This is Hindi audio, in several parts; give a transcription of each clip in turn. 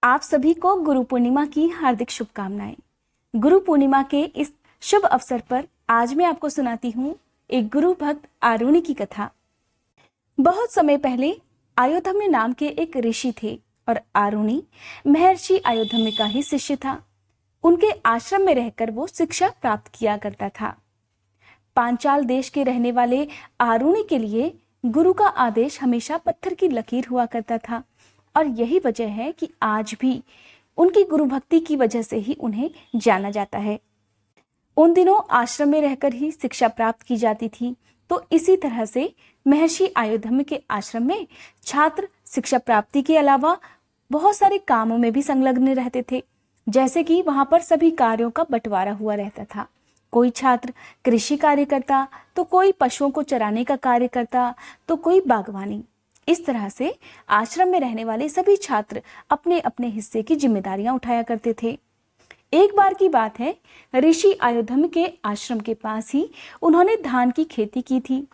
आप सभी को गुरु पूर्णिमा की हार्दिक शुभकामनाएं। गुरु पूर्णिमा के इस शुभ अवसर पर आज मैं आपको सुनाती हूँ एक गुरु भक्त आरुणि की कथा। बहुत समय पहले आयोधम्य नाम के एक ऋषि थे और आरुणि महर्षि आयोधम्य का ही शिष्य था। उनके आश्रम में रहकर वो शिक्षा प्राप्त किया करता था। पांचाल देश के रहने वाले आरुणि के लिए गुरु का आदेश हमेशा पत्थर की लकीर हुआ करता था और यही वजह है कि आज भी उनकी गुरु भक्ति की वजह से ही उन्हें जाना जाता है। उन दिनों आश्रम में रहकर ही शिक्षा प्राप्त की जाती थी, तो इसी तरह से महर्षि आयोधम्य के आश्रम में छात्र शिक्षा प्राप्ति के अलावा बहुत सारे कामों में भी संलग्न रहते थे। जैसे कि वहां पर सभी कार्यों का बंटवारा हुआ रहता था। कोई छात्र कृषि कार्य करता, तो कोई पशुओं को चराने का कार्य करता, तो कोई बागवानी। इस तरह से आश्रम में रहने वाले सभी छात्र अपने अपने हिस्से की जिम्मेदारियां उठाया करते थे। एक बार की बात है, ऋषि आयोधम्य के आश्रम के पास ही उन्होंने धान की खेती की थी,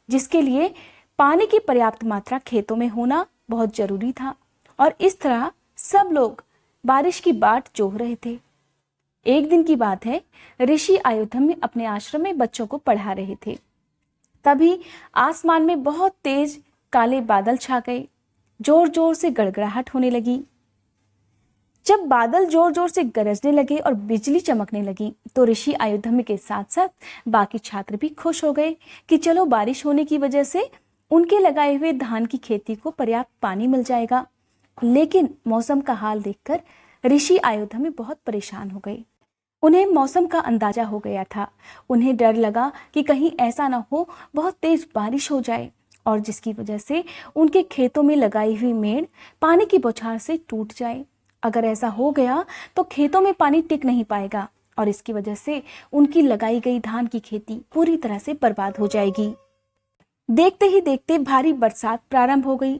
जिसके लिए पानी की पर्याप्त मात्रा खेतों में होना बहुत जरूरी था और इस तरह सब लोग बारिश की बाट जोह रहे थे। एक दिन की बात है, ऋषि आयोधम्य अपने आश्रम में बच्चों को पढ़ा रहे थे। तभी आसमान में बहुत तेज काले बादल छा गए। जोर जोर से गड़गड़ाहट होने लगी। जब बादल जोर जोर से गरजने लगे और बिजली चमकने लगी, तो ऋषि आयोधम्य के साथ साथ बाकी छात्र भी खुश हो गए कि चलो बारिश होने की वजह से उनके लगाए हुए धान की खेती को पर्याप्त पानी मिल जाएगा। लेकिन मौसम का हाल देखकर ऋषि आयोधम्य बहुत परेशान हो गए। उन्हें मौसम का अंदाजा हो गया था। उन्हें डर लगा कि कहीं ऐसा ना हो बहुत तेज बारिश हो जाए और जिसकी वजह से उनके खेतों में लगाई हुई मेड़ पानी की बौछार से टूट जाए। अगर ऐसा हो गया तो खेतों में पानी टिक नहीं पाएगा और इसकी वजह से उनकी लगाई गई धान की खेती पूरी तरह से बर्बाद हो जाएगी। देखते ही देखते भारी बरसात प्रारंभ हो गई।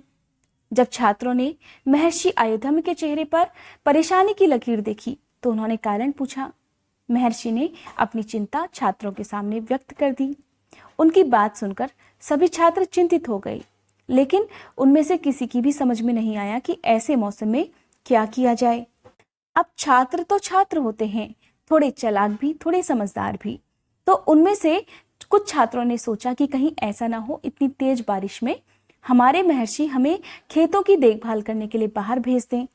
जब छात्रों ने महर्षि आयोधम्य के चेहरे पर परेशानी की लकीर देखी, तो उन्होंने कारण पूछा। महर्षि ने अपनी चिंता छात्रों के सामने व्यक्त कर दी। उनकी बात सुनकर सभी छात्र चिंतित हो गए, लेकिन उनमें से किसी की भी समझ में नहीं आया कि ऐसे मौसम में क्या किया जाए। अब छात्र तो छात्र होते हैं, थोड़े चालाक भी, थोड़े समझदार भी। तो उनमें से कुछ छात्रों ने सोचा कि कहीं ऐसा ना हो इतनी तेज बारिश में हमारे महर्षि हमें खेतों की देखभाल करने के लिए बाहर भेज दें।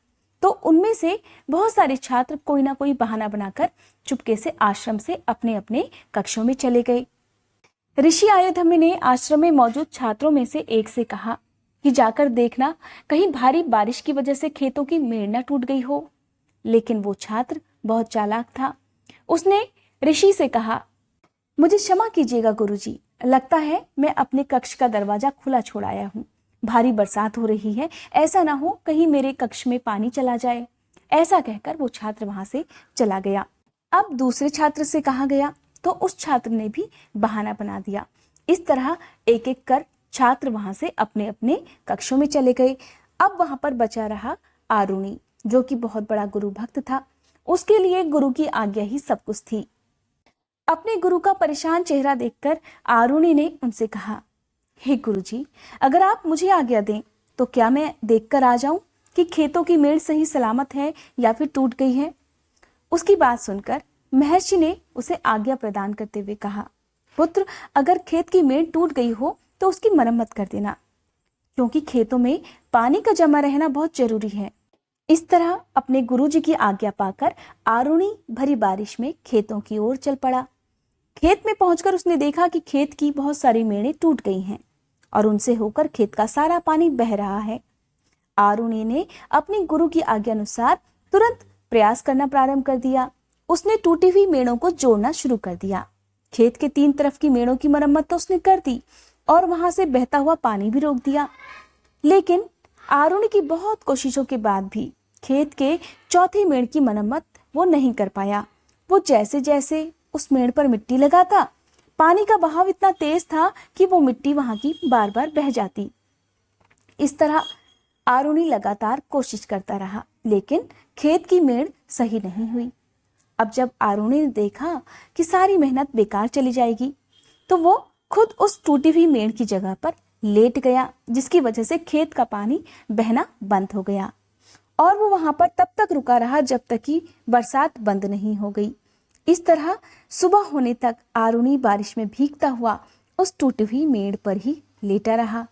तो उनमें से बहुत सारे छात्र कोई ना कोई बहाना बनाकर चुपके से आश्रम से अपने अपने कक्षों में चले गए। ऋषि आयोधम्य ने आश्रम में मौजूद छात्रों में से एक से कहा कि जाकर देखना कहीं भारी बारिश की वजह से खेतों की मेड़ न टूट गई हो। लेकिन वो छात्र बहुत चालाक था। उसने ऋषि से कहा, मुझे क्षमा कीजिएगा गुरुजी, लगता है मैं अपने कक्ष का दरवाजा खुला छोड़ आया हूँ। भारी बरसात हो रही है, ऐसा ना हो कहीं मेरे कक्ष में पानी चला जाए। ऐसा कहकर वो छात्र वहां से चला गया। अब दूसरे छात्र से कहा गया, तो उस छात्र ने भी बहाना बना दिया। इस तरह एक एक कर छात्र वहां से अपने अपने कक्षों में चले गए। अब वहां पर बचा रहा आरुणि, जो कि बहुत बड़ा गुरु भक्त था। उसके लिए गुरु की आज्ञा ही सब कुछ थी। अपने गुरु का परेशान चेहरा देखकर आरुणि ने उनसे कहा, हे गुरुजी, अगर आप मुझे आज्ञा दें तो क्या मैं देखकर आ जाऊं कि खेतों की मेड़ सही सलामत है या फिर टूट गई है। उसकी बात सुनकर महर्षि ने उसे आज्ञा प्रदान करते हुए कहा, पुत्र, अगर खेत की मेड़ टूट गई हो तो उसकी मरम्मत कर देना, क्योंकि खेतों में पानी का जमा रहना बहुत जरूरी है। इस तरह अपने गुरुजी की आज्ञा पाकर आरुणि भरी बारिश में खेतों की ओर चल पड़ा। खेत में पहुंचकर उसने देखा कि खेत की बहुत सारी मेड़ें टूट गई हैं और उनसे होकर खेत का सारा पानी बह रहा है। आरुणि ने अपनी गुरु की आज्ञा अनुसार तुरंत प्रयास करना प्रारंभ कर दिया। उसने टूटी हुई मेड़ों को जोड़ना शुरू कर दिया। खेत के 3 तरफ की मेड़ों की मरम्मत तो उसने कर दी और वहां से बहता हुआ पानी भी रोक दिया। लेकिन आरुणि की बहुत कोशिशों के बाद भी खेत के चौथी मेड़ की मरम्मत वो नहीं कर पाया। वो जैसे जैसे उस मेड़ पर मिट्टी लगाता, पानी का बहाव इतना तेज था कि वो मिट्टी वहां की बार बार बह जाती। इस तरह आरुणि लगातार कोशिश करता रहा, लेकिन खेत की मेड़ सही नहीं हुई। अब जब आरुणि ने देखा कि सारी मेहनत बेकार चली जाएगी, तो वो खुद उस टूटी हुई मेड़ की जगह पर लेट गया, जिसकी वजह से खेत का पानी बहना बंद हो गया। और वो वहां पर तब तक रुका रहा जब तक कि बरसात बंद नहीं हो गई। इस तरह सुबह होने तक आरुणि बारिश में भीगता हुआ उस टूटी हुई मेड़ पर ही लेटा रहा।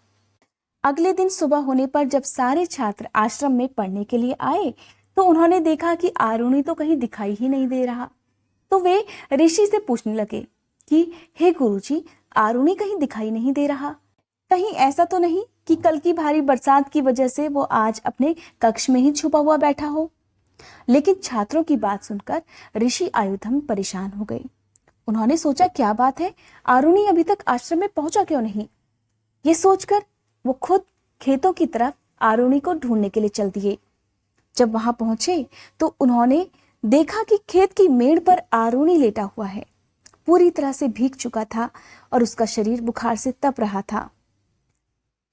अगले दिन सुबह होने पर जब सारे छात्र आश्रम में पढ़ने के लिए आए तो उन्होंने देखा कि आरुणि तो कहीं दिखाई ही नहीं दे रहा। तो वे ऋषि से पूछने लगे कि हे गुरुजी, आरुणि कहीं दिखाई नहीं दे रहा, कहीं ऐसा तो नहीं कि कल की भारी बरसात की वजह से वो आज अपने कक्ष में ही छुपा हुआ बैठा हो। लेकिन छात्रों की बात सुनकर ऋषि आयुधम परेशान हो गए। उन्होंने सोचा क्या बात है, आरुणि अभी तक आश्रम में पहुंचा क्यों नहीं। ये सोचकर वो खुद खेतों की तरफ आरुणि को ढूंढने के लिए चल दिए। जब वहां पहुंचे तो उन्होंने देखा कि खेत की मेड़ पर आरुणि लेटा हुआ है, पूरी तरह से भीग चुका था और उसका शरीर बुखार से तप रहा था।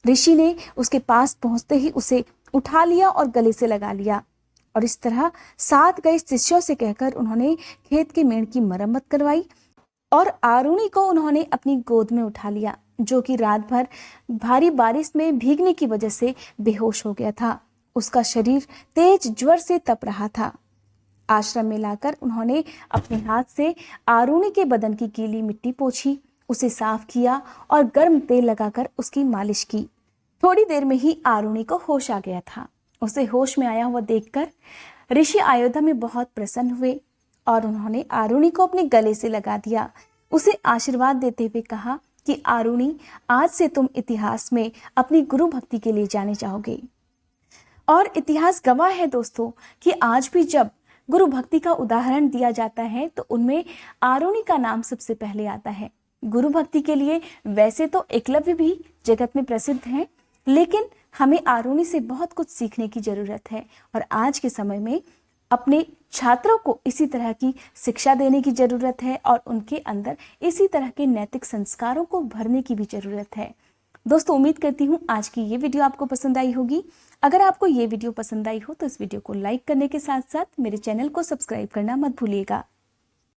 ऋषि ने उसके पास पहुंचते ही उसे उठा लिया और गले से लगा लिया और इस तरह साथ गए शिष्यों से कहकर उन्होंने खेत के मेड़ की मरम्मत करवाई और आरुणि को उन्होंने अपनी गोद में उठा लिया, जो कि रात भर भारी बारिश में भीगने की वजह से बेहोश हो गया था। उसका शरीर तेज ज्वर से तप रहा था। आश्रम में लाकर उन्होंने अपने हाथ से आरुणि के बदन की गीली मिट्टी पोंछी, उसे साफ किया और गर्म तेल लगाकर उसकी मालिश की। थोड़ी देर में ही आरुणि को होश आ गया था। उसे होश में आया हुआ देखकर ऋषि अयोध्या में बहुत प्रसन्न हुए और उन्होंने आरुणि को अपने गले से लगा दिया। उसे आशीर्वाद देते हुए कहा कि आरुणि, आज से तुम इतिहास में अपनी गुरु भक्ति के लिए जाने जाओगे। और इतिहास गवाह है दोस्तों कि आज भी जब गुरु भक्ति का उदाहरण दिया जाता है तो उनमें आरुणि का नाम सबसे पहले आता है। गुरु भक्ति के लिए वैसे तो एकलव्य भी जगत में प्रसिद्ध हैं, लेकिन हमें आरुणि से बहुत कुछ सीखने की जरूरत है और आज के समय में अपने छात्रों को इसी तरह की शिक्षा देने की जरूरत है और उनके अंदर इसी तरह के नैतिक संस्कारों को भरने की भी जरूरत है। दोस्तों, उम्मीद करती हूँ आज की ये वीडियो आपको पसंद आई होगी। अगर आपको ये वीडियो पसंद आई हो तो इस वीडियो को लाइक करने के साथ साथ मेरे चैनल को सब्सक्राइब करना मत भूलिएगा।